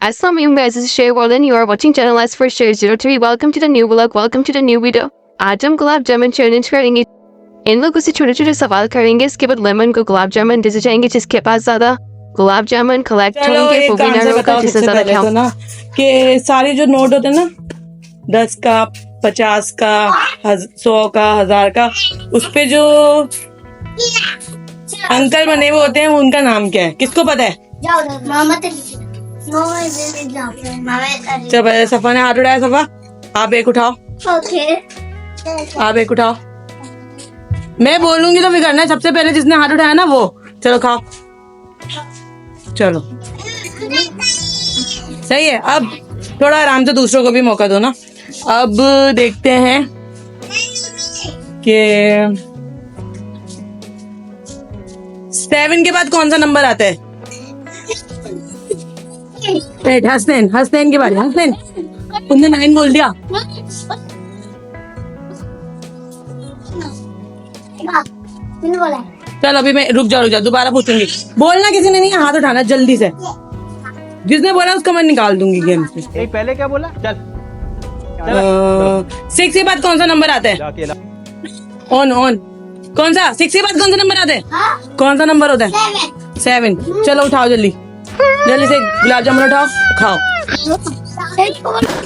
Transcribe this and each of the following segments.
Assalamualaikum guys, this is Shay Warren. You are watching channel S for Shay 03. Welcome to the new vlog. Welcome to the new video. आज हम gulab jamun challenge करेंगे। इन लोगों से छोटे छोटे सवाल करेंगे। इसके बाद लेमन को गुलाब जामुन दे जाएंगे जिसके पास ज्यादा गुलाब जामुन कलेक्ट होंगे वो विनर होगा जिससे ज्यादा खाओ ना कि सारे जो नोट होते हैं ना 10 का 50 का 100 का 1000 का उस पे जो अंकल बने हुए होते हैं उनका नाम क्या है? किसको पता है? चल पहले सफा ने हाथ उठाया। सफा आप एक उठाओ। आप एक उठाओ। मैं बोलूंगी तो फिर करना है। सबसे पहले जिसने हाथ उठाया ना वो। चलो खाओ। चलो सही है। अब थोड़ा आराम से दूसरों को भी मौका दो ना। अब देखते हैं कि 7 के बाद कौन सा नंबर आता है? हसनैन के बाद हसनैन उनने 9 बोल दिया। चल अभी मैं रुक जा दोबारा पूछूंगी। बोलना किसी ने नहीं, हाथ उठाना जल्दी से। जिसने बोला उसका मैं निकाल दूंगी गेम से। पहले क्या बोला? चल 6 के बाद कौन सा नंबर आता है? ऑन कौन सा 6 के बाद कौन सा नंबर आता है? कौन सा नंबर होता है? 7। चलो उठाओ जल्दी से गुलाब जामुन उठाओ खाओ।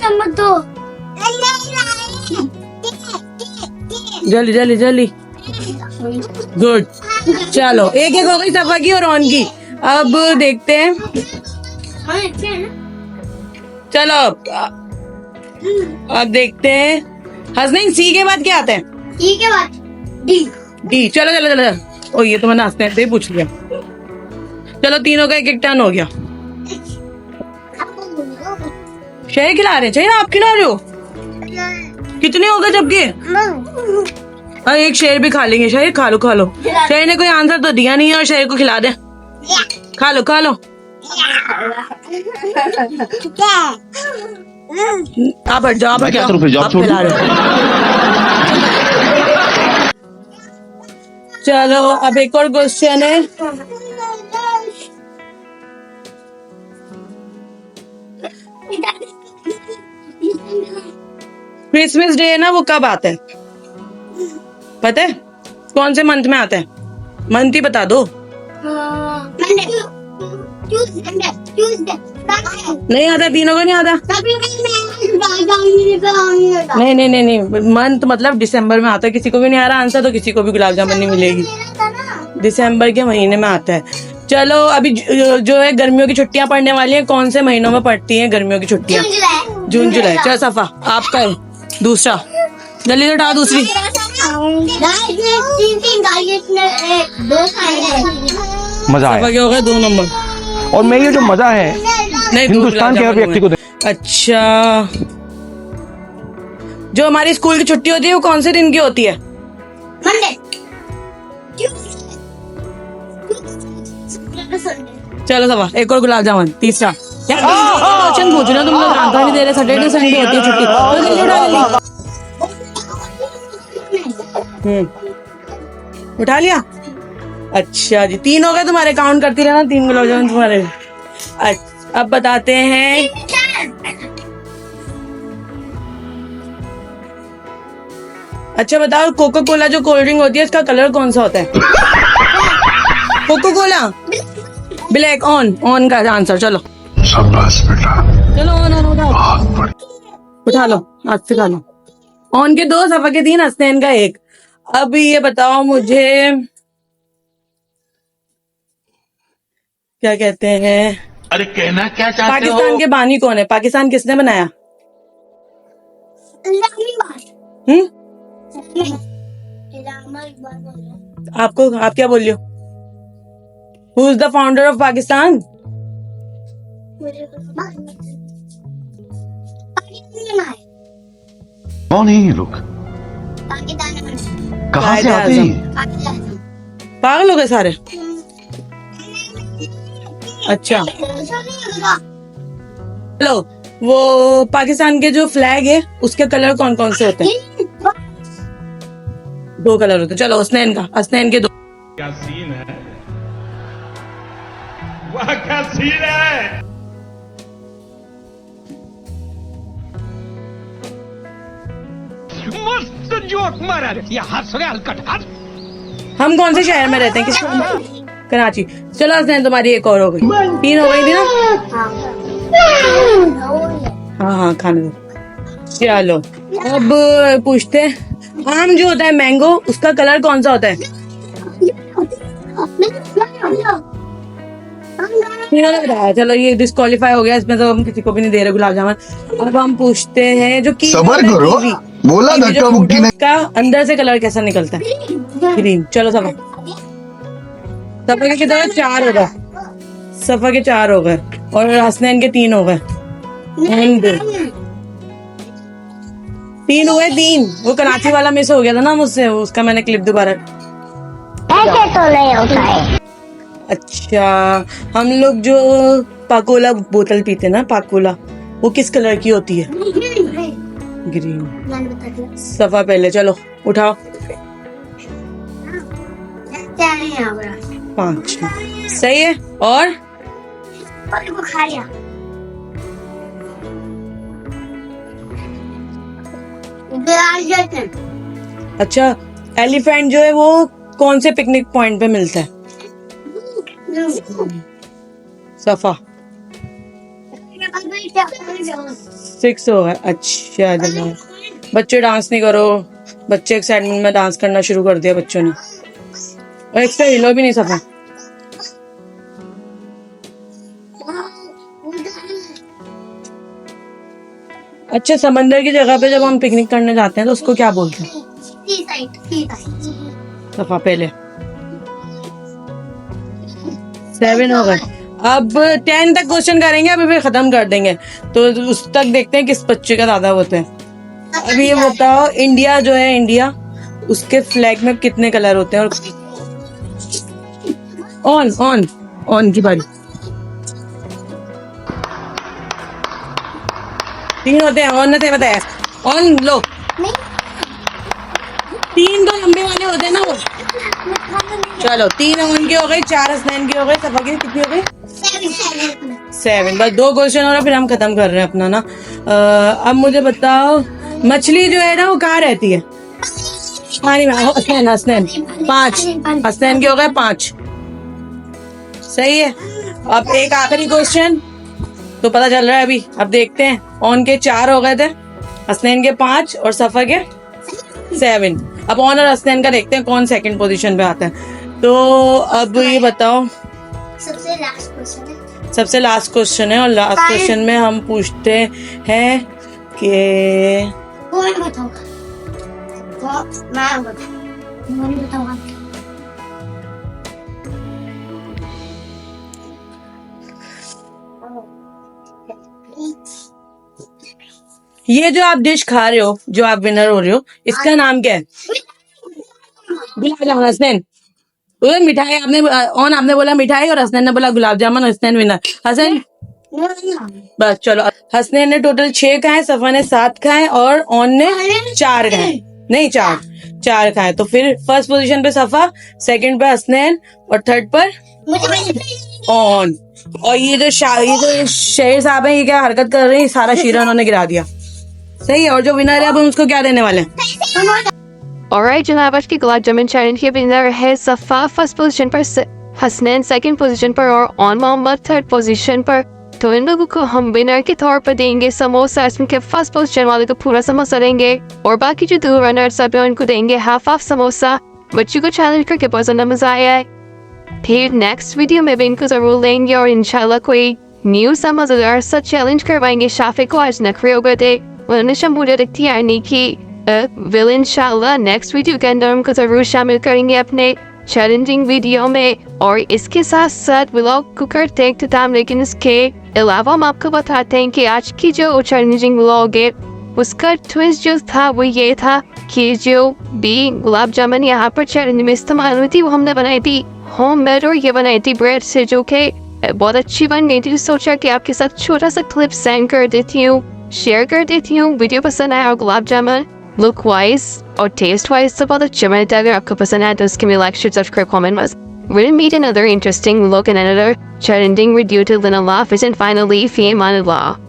नंबर 2 जल्दी गुड। चलो एक हो गई सफा की और ऑन की। अब देखते हैं। चलो अब देखते हैं हसनैन सी के बाद क्या आता है? ई के बाद डी। चलो ओ ये तो मैंने हसनैन से ही पूछ लिया। चलो तीनों का एक टर्न हो गया। शहर खिला रहे चाहिए आप खिला रहे हो? कितने हो गए जबकि? एक शेर भी खा लेंगे। शहर खा लो शहर ने कोई आंसर तो दिया नहीं है और शहर को खिला दे। खा लो आप हट जाओ। क्या खिला रहे हो? चलो अब एक और क्वेश्चन है। क्रिसमस डे है ना वो कब आता है पता है? कौन से मंथ में आता है? मंथ ही बता दो। नहीं आता तीनों को नहीं आता। नहीं मंथ मतलब दिसंबर में आता है। किसी को भी नहीं आ रहा आंसर तो किसी को भी गुलाब जामुन नहीं मिलेगी। दिसंबर के महीने में आता है। चलो अभी जो है गर्मियों की छुट्टियां पड़ने वाली हैं। कौन से महीनों में पड़ती हैं गर्मियों की छुट्टियां? जून जुलाई। चल सफा आपका है दूसरा। जल्दी उठाओ दूसरी। मजा आया। क्या हो गया 2 नंबर। और मैं ये जो मजा है नहीं हिंदुस्तान के हर व्यक्ति को अच्छा जो हमारी स्कूल की छुट्टी होती है वो कौन से दिन की होती है? मंडे। चलो सवा एक और गुलाब जामुन तीसरा। क्वेश्चन पूछ रहे हो तुम लोग? आंसर नहीं दे रहे। सैटरडे संडे होती है छुट्टी। उठा लिया। अच्छा जी 3 हो गए तुम्हारे। काउंट करती रहना 3 गुलाब जामुन तुम्हारे। अच्छा अब बताते हैं। अच्छा बताओ कोको कोला जो कोल्ड ड्रिंक होती है इसका कलर कौन सा होता है? Coca cola black. ऑन का आंसर। चलो शाबाश बेटा। चलो ऑन उठा लो हाथ से खा लो। ऑन के 2 सफा के 3 हसनैन का 1। अब ये बताओ मुझे क्या कहते हैं? अरे कहना क्या चाहते हो? पाकिस्तान के बानी कौन है? पाकिस्तान किसने बनाया? आप क्या बोल रहे हो? Who is the founder of Pakistan? कौन है ये लोग? कहाँ से आते हैं? पागल हो गए सारे। अच्छा चलो वो पाकिस्तान के जो फ्लैग है उसके कलर कौन कौन से होते हैं? 2 कलर होते हैं। चलो हसनैन के 2। क्या सीन है? वाह क्या सीन है। मस्त जोक मारा रे ये हंस रहे हलकट हंस हम कौन से शहर में रहते हैं, किस कराची। चलो हसनैन तुम्हारी एक और हो गई, 3 हो गई थी ना। हाँ हाँ खाने दो। चलो अब पूछते हैं, आम जो होता है मैंगो, उसका कलर कौन सा होता है? तीनों ने बताया। चलो ये डिस्क्वालीफाई हो गया, इसमें तो हम किसी को भी नहीं दे रहे गुलाब जामुन। अब हम पूछते हैं जो कीवी सबर होता है, करो, कीवी, बोला कीवी जो धक्का fruit मुक्की है, नहीं। उसका अंदर से कलर कैसा निकलता है? ग्रीन। चलो सफा के कितने? 4 हो गए। सफा के 4 हो गए और हसनैन के 3 हो गए। 3 हुए, 3। वो कराची वाला मिस हो गया था ना मुझसे, उसका मैंने क्लिप दोबारा। ऐसे तो नहीं होता है। अच्छा, हम लोग जो पाकोला बोतल पीते ना, पाकोला, वो किस कलर की होती है? ग्रीन। मैंने बता दिया। सफा पहले, चलो उठाओ। क्या है यहाँ पर? 5 सही है। और को खा लिया। अच्छा, एलिफेंट जो है वो कौन से पिकनिक पॉइंट पे मिलता है? सफा 6 हो गया। अच्छा चलो, बच्चे डांस नहीं करो। बच्चे एक्साइटमेंट में डांस करना शुरू कर दिया बच्चों ने, और एक्स्ट्रा हिलो भी नहीं सफा। अच्छा, समंदर की जगह पे जब हम पिकनिक करने जाते हैं तो उसको क्या बोलते हैं? सफा पहले। 7 हो गए। अब 10 तक क्वेश्चन करेंगे, अभी फिर खत्म कर देंगे, तो उस तक देखते हैं किस बच्चे का ज्यादा होते हैं। अभी ये बताओ, इंडिया जो है, इंडिया, उसके फ्लैग में कितने कलर होते हैं? और ऑन की बारी। 3 होते हैं। ऑन ने बताया, ऑन लो। 3 तो लंबे वाले होते हैं ना वो। चलो 3 ऑन की हो गई, 4 हसनैन की हो गई, सफा की कितनी हो गई? 7। बस 2 क्वेश्चन और फिर हम खत्म कर रहे हैं अपना ना। अब मुझे बताओ, मछली जो है ना वो कहाँ रहती है? पानी में। हसनैन 5, हसनैन के हो गए 5। सही है। अब एक आखिरी क्वेश्चन, तो पता चल रहा है अभी। अब देखते हैं, ऑन के 4 हो गए थे, हसनैन के 5 और सफा के 7। अब ऑन और हसनैन का देखते हैं कौन सेकंड पोजीशन पे आता है। तो अब ये बताओ, सबसे लास्ट क्वेश्चन है। सबसे लास्ट क्वेश्चन है, और लास्ट क्वेश्चन में हम पूछते हैं कि कौन बताऊंगा? मैं बताऊंगा। ये जो आप डिश खा रहे हो, जो आप विनर हो रहे हो, इसका नाम क्या है? गुलाब जामुन। हसनैन, उधर मिठाई आपने ऑन आपने बोला मिठाई, और हसनैन ने बोला गुलाब जामुन। हसनैन विनर। हसन बस चलो, हसनैन ने टोटल 6 खाए, सफा ने 7 खाए और ऑन ने 4 खाए। नहीं, 4 खाए। तो फिर फर्स्ट पोजीशन पे सफा, सेकंड पे हसनैन और थर्ड पर ऑन। और ये जो शेर साहब है, ये क्या हरकत कर रहे हैं? सारा शीरा उन्होंने गिरा दिया। सही है। और जो विनर है, अब हम उसको क्या देने वाले हैं? Alright, जनाब, आज की गुलाब जामुन चैलेंज के विनर है सफ़ा फर्स्ट पोजीशन पर, हसनैन सेकंड पोजीशन पर और ऑन मोहम्मद थर्ड पोजीशन पर। तो इन लोगों को हम विनर के तौर पर देंगे समोसा, इसमें के फर्स्ट पोजीशन वाले को पूरा समोसा देंगे और बाकी जो 2 रनर्स सब है उनको देंगे हाफ समोसा। बच्चों को चैलेंज करके बहुत ज़्यादा मजा आया है। फिर नेक्स्ट वीडियो में भी इनको ज़रूर लेंगे और इंशाल्लाह कोई न्यू सा मज़ेदार सा चैलेंज करवाएंगे। शाफे को आज नखरे हो गए थे, उन्होंने शमूलियत इख्तियार नहीं की। विल इंशाल्लाह नेक्स्ट वीडियो के अंदर हमको ज़रूर शामिल करेंगे अपने चैलेंजिंग वीडियो में। और इसके साथ साथ व्लॉग को करते हैं इख्तिताम, लेकिन इसके अलावा हम आपको बताते हैं कि आज की जो चैलेंजिंग व्लॉग है उसका ट्विस्ट जो था वो ये था कि जो भी गुलाब जामुन यहाँ पर चैलेंज में इस्तेमाल हुई थी वो हमने बनाई थी होममेड, और ये बनाई थी ब्रेड से, जो कि बहुत अच्छी बन गई थी। तो सोचा कि आपके साथ छोटा सा क्लिप सेंड कर देती हूँ, शेयर कर देती हूँ। वीडियो पसंद आया और गुलाब जामुन लुक वाइज और टेस्ट वाइज तो बहुत अच्छा बना था। अगर आपको पसंद आया तो उसके लिए like, share, subscribe, comment must. We'll meet another interesting look and another challenging video till then. Allah Hafiz and finally, fi aman Allah.